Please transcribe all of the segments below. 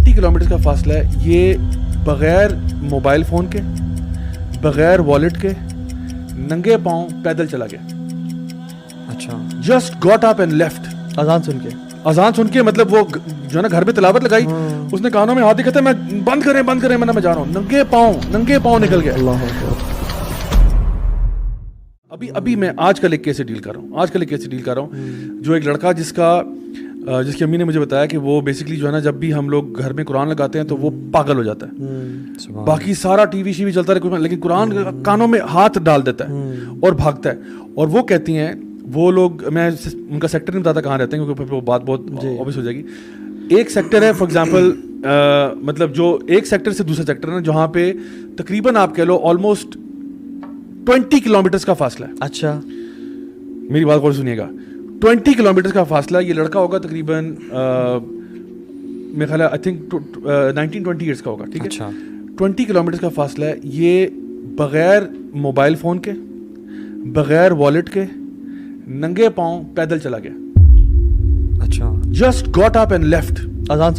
20 kilometre کا فاصلہ ہے, یہ بغیر موبائل فون کے, بغیر والیٹ کے, ننگے پاؤں پیدل چلا گیا. اچھا, just got up and left. اذان سن کے مطلب وہ جو ہے نا گھر میں تلاوت لگائی, اس نے کانوں میں ہاتھ دکھاتے میں بند کریں میں جا رہا ہوں, ننگے پاؤں نکل گئے. ابھی میں آج کل ایک کیس سے ڈیل کر رہا ہوں, جو ایک لڑکا جس کی امی نے مجھے بتایا کہ وہ بیسکلی جو ہے نا جب بھی ہم لوگ گھر میں قرآن لگاتے ہیں تو وہ پاگل ہو جاتا ہے. باقی سارا ٹی وی شی چلتا رہے لیکن قرآن کانوں میں ہاتھ ڈال دیتا ہے اور بھاگتا ہے. اور وہ کہتی ہیں وہ لوگ, میں ان کا سیکٹر نہیں بتاتا کہاں رہتے ہیں کیونکہ وہ بات بہت اوبیس ہو جائے گی. ایک سیکٹر ہے فار ایگزامپل, مطلب جو ایک سیکٹر سے دوسرے سیکٹر ہے جہاں پہ تقریباً آپ کہہ لو آلموسٹ 20 کلومیٹرز کا فاصلہ ہے. اچھا, میری بات غور سنیے گا, 20 کلومیٹرز کا فاصلہ. یہ لڑکا ہوگا تقریباً میرا خیال ہے آئی تھنک 19-20 ایئرس کا ہوگا, ٹھیک ہے. اچھا, 20 کلومیٹرز کا فاصلہ ہے. یہ بغیر موبائل فون کے, بغیر والیٹ کے, ننگے پاؤں پیدل چلا گیا. اچھا, just got up and left. اذان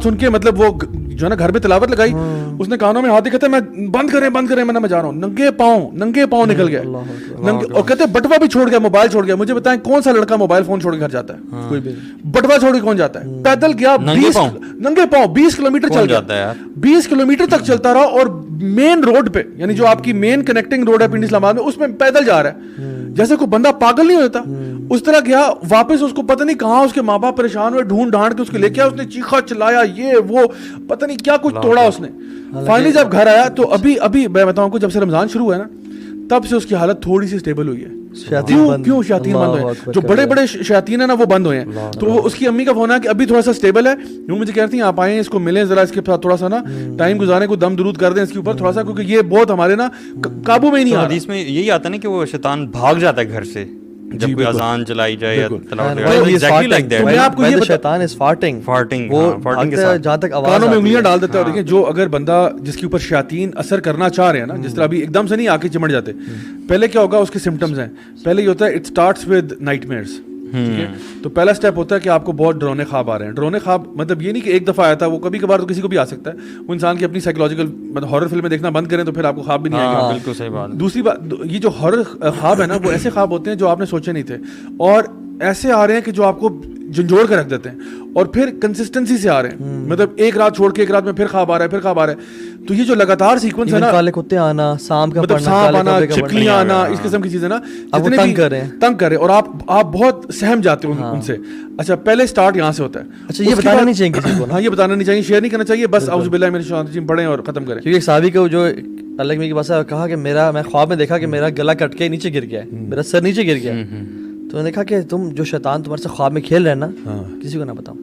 سن کے مطلب وہ جو ہے نا گھر میں تلاوت لگائی, اس نے کانوں میں ہاتھ دکھاتے میں بند کریں میں جا رہا ہوں, ننگے پاؤں نکل گئے. اور کہتے بٹوا بھی چھوڑ گیا, موبائل چھوڑ گیا. مجھے بتائیں کون سا لڑکا موبائل فون چھوڑ کے گھر جاتا ہے؟ کوئی بھی. بٹوا چھوڑ کے کون جاتا ہے؟ پیدل گیا ننگے پاؤں 20 کلومیٹر چل جاتا ہے, 20 کلومیٹر تک چلتا رہا. اور مین روڈ پہ, یعنی جو آپ کی مین کنیکٹنگ روڈ ہے پنڈی اسلام آباد میں, اس میں پیدل جا رہا ہے. جیسے کوئی بندہ پاگل نہیں ہوتا اس طرح گیا. واپس اس کو پتہ نہیں کہاں اس کے ماں باپ پریشان ہوئے, ڈھونڈ ڈھانڈ کے اس کو لے کے آیا. اس نے چیخا چلایا, یہ وہ پتہ نہیں کیا کچھ توڑا اس نے. فائنلی جب گھر آیا تو ابھی میں بتاؤں کو, جب سے رمضان شروع ہوا ہے نا تب سے اس کی حالت تھوڑی سی اسٹیبل ہوئی ہے. کیوں شیاطین بند ہوئے ہیں, جو بڑے بڑے شیاطین ہیں نا وہ بند ہوئے ہیں. تو اس کی امی کا فون ہے کہ ابھی تھوڑا سا اسٹیبل ہے. وہ مجھے کہتی ہیں آپ آئیں, اس کو ملیں ذرا, اس کے ساتھ تھوڑا سا نا ٹائم گزاریں, کو دم درود کر دیں اس کے اوپر تھوڑا سا, کیونکہ یہ بہت ہمارے نا قابو میں ہی نہیں آ رہا. حدیث میں یہی آتا ہے نا کہ وہ شیطان بھاگ جاتا ہے گھر سے جب کوئی اذان چلائی جائے یا جہاں تک کانوں میں انگلیاں ڈال دیتا ہے. دیکھیں جو اگر بندہ جس کے اوپر شیاطین اثر کرنا چاہ رہے ہیں نا, جس طرح ابھی ایک دم سے نہیں آ کے چمٹ جاتے, پہلے کیا ہوگا اس کے سمٹمز ہیں. پہلے یہ ہوتا ہے it starts with night measures. تو پہلا اسٹیپ ہوتا ہے کہ آپ کو بہت ڈرونے خواب آ رہے ہیں. ڈرونے خواب مطلب یہ نہیں کہ ایک دفعہ آیا تھا, وہ کبھی کبھار تو کسی کو بھی آ سکتا ہے. وہ انسان کی اپنی سائیکولوجیکل, مطلب ہارر فلمیں دیکھنا بند کریں تو پھر آپ کو خواب بھی نہیں آئے گا. بالکل صحیح بات. دوسری بات, یہ جو ہارر خواب ہے نا وہ ایسے خواب ہوتے ہیں جو آپ نے سوچے نہیں تھے, اور ایسے آ رہے ہیں کہ جو آپ کو جھنجھوڑ کے رکھ دیتے ہیں, اور پھر کنسسٹنسی سے آ رہے ہیں. مطلب ایک رات چھوڑ کے ایک رات میں پھر خواب آ رہا ہے. تو یہ جو لگاتار سیکوینس ہے نا, کالے کتے آنا, سانپ آنا, چکلیاں آنا, اس قسم کی چیزیں نا جتنے بھی تنگ کر رہے, اور آپ بہت سہم جاتے ہو ان سے. اچھا پہلے اسٹارٹ یہاں سے ہوتا ہے. اچھا یہ بتانا نہیں چاہیے کسی کو. ہاں یہ بتانا نہیں چاہیے, شیئر نہیں کرنا چاہیے. بس اعوذ باللہ من الشیطان الرجیم پڑھیں اور ختم کریں. کیونکہ ایک صحابی کو جو اللہ کے پاس کہا کہ میں خواب میں دیکھا کہ میرا گلا کٹ کے نیچے گر گیا ہے, میرا سر نیچے گر گیا ہے. تو میں نے دیکھا کہ تم جو شیطان تمہارے سے خواب میں کھیل رہے ہیں نا, کسی کو نہ بتاؤ.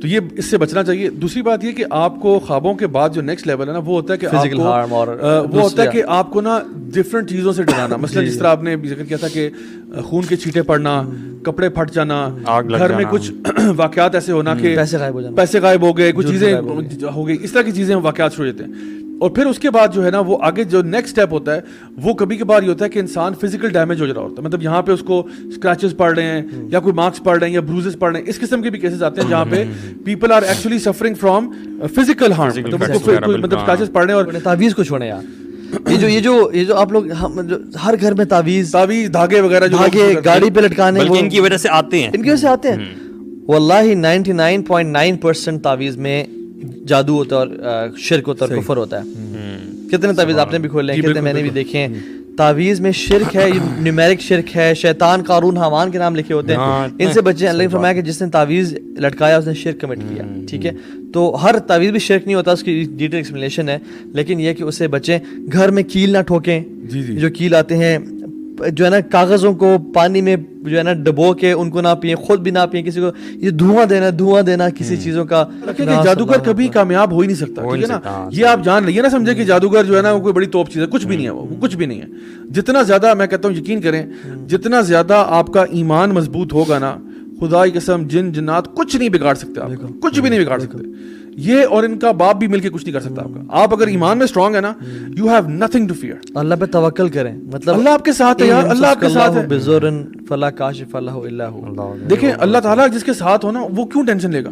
تو یہ اس سے بچنا چاہیے. دوسری بات یہ کہ آپ کو خوابوں کے بعد جو نیکسٹ لیول ہے نا وہ ہوتا ہے کہ آپ کو نا ڈفرینٹ چیزوں سے ڈرانا. مثلا جس طرح آپ نے ذکر کیا تھا کہ خون کے چھینٹے پڑنا, کپڑے پھٹ جانا, گھر میں کچھ واقعات ایسے ہونا کہ پیسے غائب ہو گئے, کچھ چیزیں ہو گئی, اس طرح کی چیزیں واقعات شروع ہوتے ہیں. اور پھر اس کے بعد جو ہے نا وہ آگے جو نیکسٹ اسٹیپ ہوتا ہے وہ کبھی کبھار یہ ہوتا ہے کہ انسان فزیکل ڈیمیج ہو جا رہا ہوتا ہے. مطلب یہاں پہ اس کو اسکریچز پڑ رہے ہیں, یا کوئی مارکس پڑ رہے ہیں, یا بروزز پڑ رہے ہیں. اس قسم کے بھی کیسز آتے ہیں جہاں پہ people are actually suffering from physical harm, مطلب اسکریچز پڑ رہے ہیں. اور تعویذ کو چھوڑیں یار, یہ جو آپ لوگ ہر گھر میں تعویذ دھاگے وغیرہ جو گاڑی پہ لٹکانے, ان کی وجہ سے آتے ہیں. واللہ 99.9% تعویذ میں جادو ہوتا ہے اور شرک ہوتا ہے اور کفر ہوتا ہے. کتنے تعویذ آپ نے بھی کھولے ہیں, کتنے میں نے بھی دیکھے ہیں. تعویذ میں شرک ہے, نیومیرک شرک ہے, شیطان, قارون, حامان کے نام لکھے ہوتے ہیں. ان سے بچیں. اللہ نے فرمایا کہ جس نے تعویذ لٹکایا اس نے شرک کمٹ کیا. ٹھیک ہے, تو ہر تعویذ بھی شرک نہیں ہوتا, اس کی ڈیٹیل ایکسپلینیشن ہے. لیکن یہ کہ اس سے بچیں. گھر میں کیل نہ ٹھوکیں. جو کیل آتے ہیں جو ہے نا کاغذوں کو پانی میں جو ہے نا ڈبو کے ان کو نہ پئیں, خود بھی نہ پئیں. کسی کو یہ دھواں دینا کسی چیزوں کا. جادوگر کبھی کامیاب ہو ہی نہیں سکتا, ٹھیک ہے نا. یہ آپ جان لیں, یہ نہ سمجھے کہ جادوگر جو ہے نا وہ کوئی بڑی توپ چیز ہے, کچھ بھی نہیں ہے. وہ کچھ بھی نہیں ہے. جتنا زیادہ میں کہتا ہوں یقین کریں, جتنا زیادہ آپ کا ایمان مضبوط ہوگا نا, خدا کی قسم جن جنات کچھ نہیں بگاڑ سکتے, آپ کچھ بھی نہیں بگاڑ سکتے. یہ اور ان کا باپ بھی مل کے کچھ نہیں کر سکتا آپ کا. آپ اگر ایمان میں اسٹرانگ ہے نا, you have nothing to fear. اللہ پہ توکل کریں. مطلب اللہ آپ کے ساتھ ہے یار, اللہ آپ کے ساتھ ہے. بزورن فلا کاشف اللہ الا هو. دیکھیں اللہ تعالیٰ جس کے ساتھ ہو نا وہ کیوں ٹینشن لے گا.